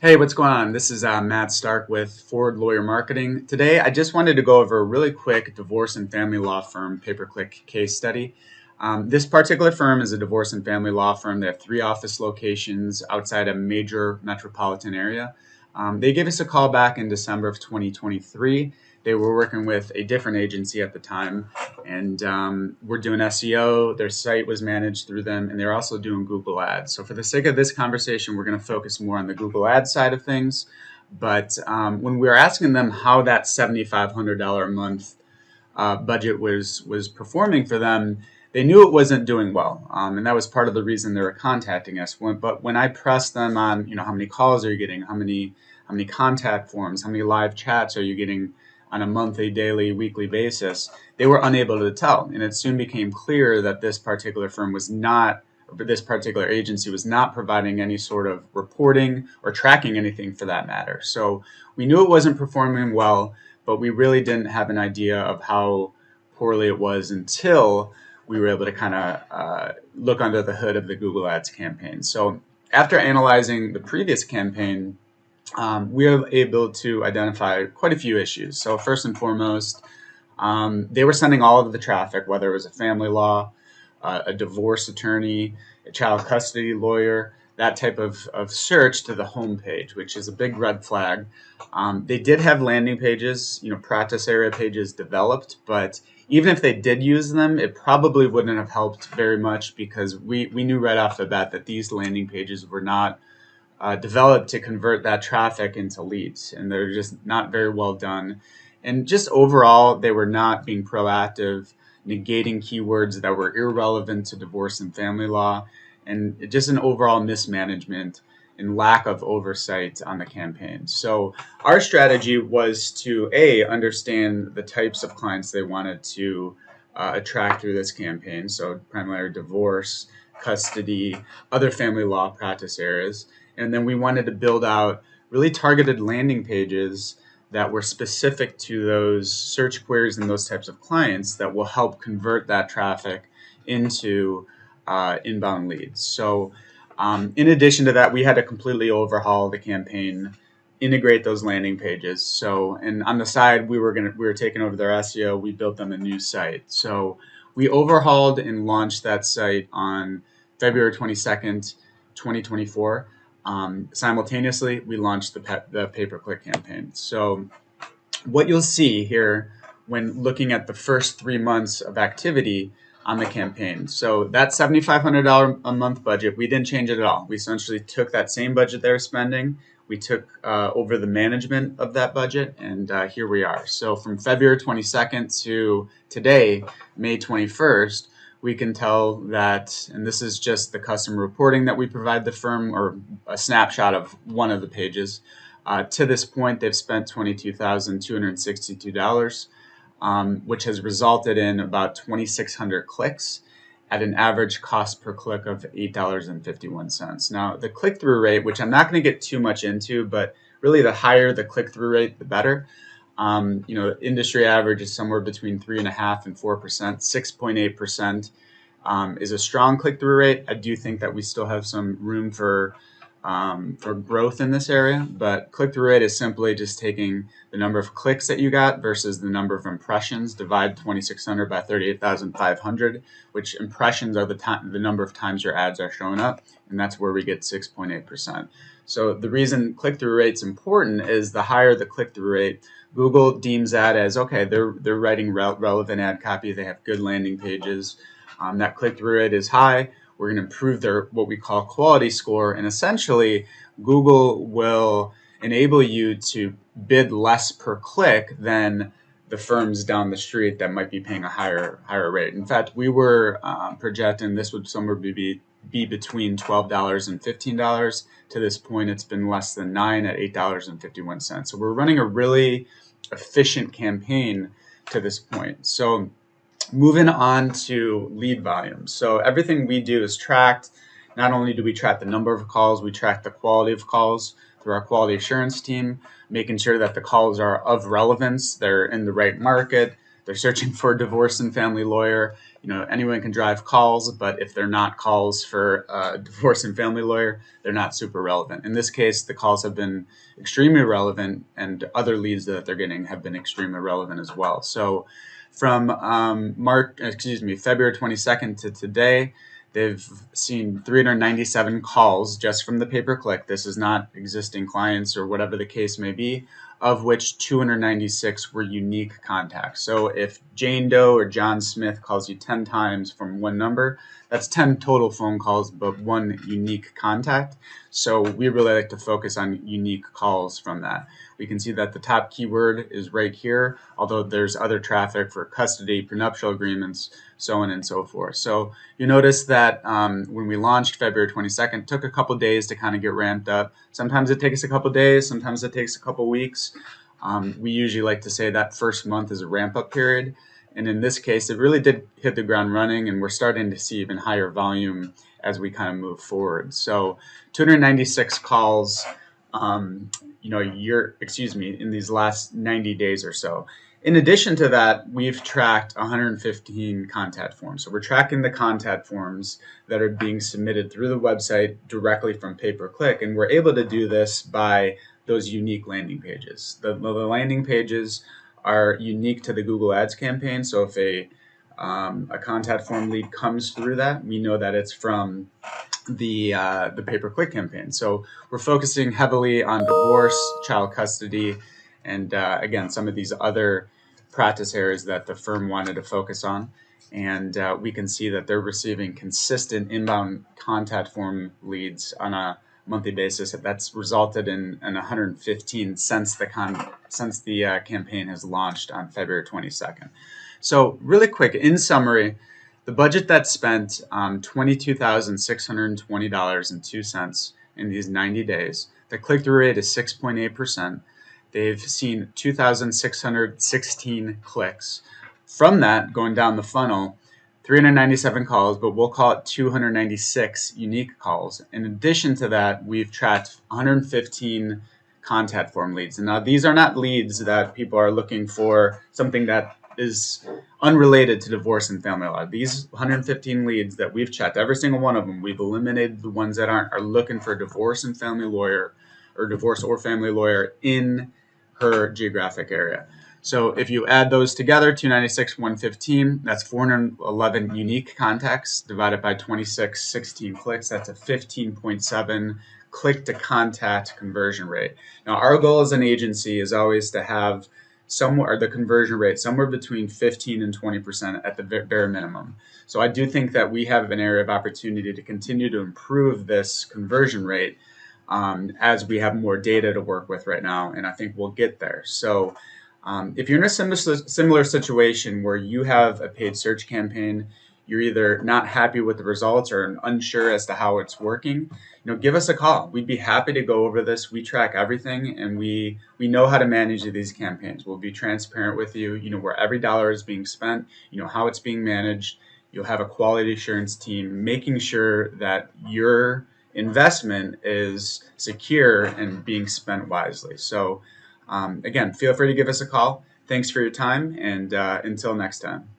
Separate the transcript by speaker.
Speaker 1: Hey, what's going on? This is Matt Stark with Ford Lawyer Marketing. Today, I just wanted to go over a really quick divorce and family law firm pay-per-click case study. This particular firm is a divorce and family law firm. They have 3 office locations outside a major metropolitan area. They gave us a call back in December of 2023. They were working with a different agency at the time, and we're doing SEO. Their site was managed through them, and they're also doing Google Ads. So for the sake of this conversation, we're going to focus more on the Google Ads side of things. But when we were asking them how that $7,500 a month budget was performing for them, they knew it wasn't doing well, and that was part of the reason they were contacting us. But when I pressed them on, how many calls are you getting, how many contact forms, how many live chats are you getting on a monthly, daily, weekly basis, they were unable to tell. And it soon became clear that this particular firm was not, or this particular agency was not providing any sort of reporting or tracking anything for that matter. So we knew it wasn't performing well, but we really didn't have an idea of how poorly it was until we were able to kind of look under the hood of the Google Ads campaign. So after analyzing the previous campaign, we were able to identify quite a few issues. So first and foremost, they were sending all of the traffic, whether it was a family law, a divorce attorney, a child custody lawyer, that type of search to the home page, which is a big red flag. They did have landing pages, practice area pages developed, but even if they did use them, it probably wouldn't have helped very much because we knew right off the bat that these landing pages were not developed to convert that traffic into leads, and they're just not very well done. And just overall, they were not being proactive, negating keywords that were irrelevant to divorce and family law, and just an overall mismanagement and lack of oversight on the campaign. So our strategy was to understand the types of clients they wanted to attract through this campaign. So primarily divorce, custody, other family law practice areas. And then we wanted to build out really targeted landing pages that were specific to those search queries and those types of clients that will help convert that traffic into inbound leads. So in addition to that, we had to completely overhaul the campaign, integrate those landing pages. So, and on the side, we were taking over their SEO. We built them a new site. So we overhauled and launched that site on February 22nd, 2024. Simultaneously, we launched the pay-per-click campaign. So what you'll see here when looking at the first 3 months of activity on the campaign. So that $7,500 a month budget, we didn't change it at all. We essentially took that same budget they were spending. We took over the management of that budget, and here we are. So from February 22nd to today, May 21st, we can tell that, and this is just the customer reporting that we provide the firm, or a snapshot of one of the pages. To this point, they've spent $22,262, which has resulted in about 2,600 clicks at an average cost per click of $8.51. Now, the click-through rate, which I'm not going to get too much into, but really the higher the click-through rate, the better. Industry average is somewhere between 3.5% and 4%. 6.8% is a strong click-through rate. I do think that we still have some room for growth in this area, but click-through rate is simply just taking the number of clicks that you got versus the number of impressions, divide 2,600 by 38,500, which impressions are the number of times your ads are showing up, and that's where we get 6.8%. So the reason click-through rate's important is the higher the click-through rate, Google deems that as, okay, they're writing relevant ad copy, they have good landing pages, that click-through rate is high. We're going to improve their what we call quality score, and essentially Google will enable you to bid less per click than the firms down the street that might be paying a higher rate. In fact, we were projecting this would somewhere be between $12 and $15. To this point, it's been less than $9 at $8.51. So we're running a really efficient campaign to this point. So moving on to lead volume. So everything we do is tracked. Not only do we track the number of calls, we track the quality of calls through our quality assurance team, making sure that the calls are of relevance, they're in the right market, they're searching for a divorce and family lawyer, anyone can drive calls, but if they're not calls for a divorce and family lawyer, they're not super relevant. In this case, the calls have been extremely relevant, and other leads that they're getting have been extremely relevant as well. So from February 22nd to today, they've seen 397 calls just from the pay-per-click. This is not existing clients or whatever the case may be, of which 296 were unique contacts. So if Jane Doe or John Smith calls you 10 times from one number, that's 10 total phone calls, but one unique contact. So we really like to focus on unique calls from that. We can see that the top keyword is right here, although there's other traffic for custody, prenuptial agreements, so on and so forth. So you notice that when we launched February 22nd, it took a couple days to kind of get ramped up. Sometimes it takes a couple days, sometimes it takes a couple weeks. We usually like to say that first month is a ramp-up period. And in this case, it really did hit the ground running, and we're starting to see even higher volume as we kind of move forward. So 296 calls, in these last 90 days or so. In addition to that, we've tracked 115 contact forms. So we're tracking the contact forms that are being submitted through the website directly from pay-per-click, and we're able to do this by those unique landing pages. The landing pages are unique to the Google Ads campaign. So if a contact form lead comes through that, we know that it's from the pay-per-click campaign. So we're focusing heavily on divorce, child custody, and again, some of these other practice areas that the firm wanted to focus on. And we can see that they're receiving consistent inbound contact form leads on a monthly basis. That's resulted in 115 since the campaign has launched on February 22nd. So really quick, in summary, the budget that's spent $22,620.02 in these 90 days. The click-through rate is 6.8%. They've seen 2,616 clicks. From that, going down the funnel, 397 calls, but we'll call it 296 unique calls. In addition to that, we've tracked 115 contact form leads. And now these are not leads that people are looking for something that is unrelated to divorce and family law. These 115 leads that we've checked, every single one of them, we've eliminated the ones that are looking for a divorce and family lawyer or divorce or family lawyer in her geographic area. So if you add those together, 296, 115, that's 411 unique contacts divided by 16 clicks. That's a 15.7 click to contact conversion rate. Now, our goal as an agency is always to have the conversion rate somewhere between 15 and 20% at the bare minimum. So I do think that we have an area of opportunity to continue to improve this conversion rate as we have more data to work with right now, and I think we'll get there. So if you're in a similar situation where you have a paid search campaign, you're either not happy with the results or unsure as to how it's working, give us a call. We'd be happy to go over this. We track everything, and we know how to manage these campaigns. We'll be transparent with you, where every dollar is being spent, how it's being managed. You'll have a quality assurance team making sure that your investment is secure and being spent wisely. So again, feel free to give us a call. Thanks for your time, and until next time.